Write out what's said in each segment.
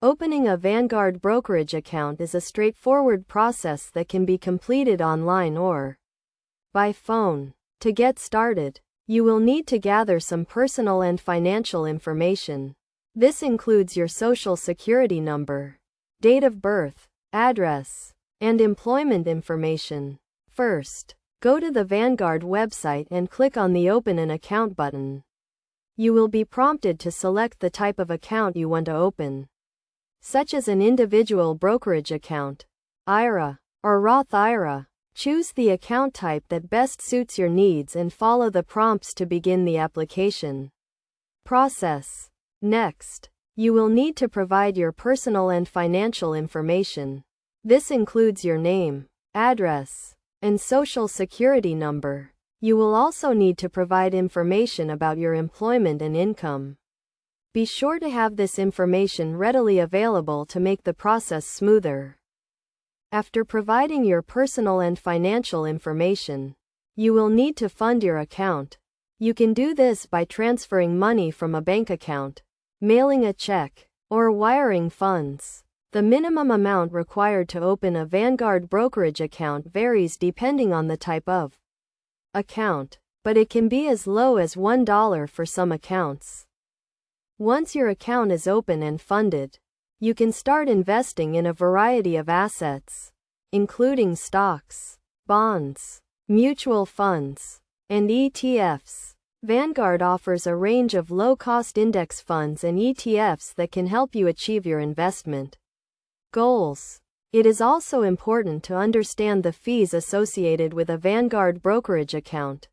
Opening a Vanguard Brokerage account is a straightforward process that can be completed online or by phone. To get started, you will need to gather some personal and financial information. This includes your social security number, date of birth, address, and employment information. First, go to the Vanguard website and click on the Open an Account button. You will be prompted to select the type of account you want to open, such as an individual brokerage account, IRA, or Roth IRA. Choose the account type that best suits your needs and follow the prompts to begin the application process. Next, you will need to provide your personal and financial information. This includes your name, address, and social security number. You will also need to provide information about your employment and income. Be sure to have this information readily available to make the process smoother. After providing your personal and financial information, you will need to fund your account. You can do this by transferring money from a bank account, mailing a check, or wiring funds. The minimum amount required to open a Vanguard Brokerage account varies depending on the type of account, but it can be as low as $1 for some accounts. Once your account is open and funded, you can start investing in a variety of assets, including stocks, bonds, mutual funds, and ETFs. Vanguard offers a range of low-cost index funds and ETFs that can help you achieve your investment goals. It is also important to understand the fees associated with a Vanguard Brokerage account.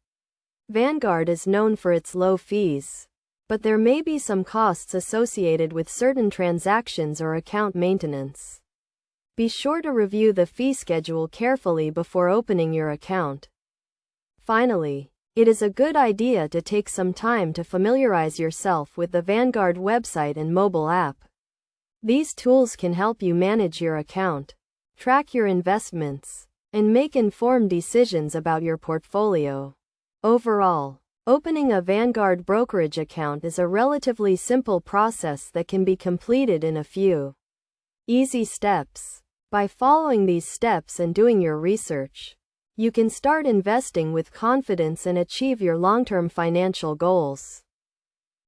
Vanguard is known for its low fees, but there may be some costs associated with certain transactions or account maintenance. Be sure to review the fee schedule carefully before opening your account. Finally, it is a good idea to take some time to familiarize yourself with the Vanguard website and mobile app. These tools can help you manage your account, track your investments, and make informed decisions about your portfolio. Overall, opening a Vanguard Brokerage account is a relatively simple process that can be completed in a few easy steps. By following these steps and doing your research, you can start investing with confidence and achieve your long-term financial goals.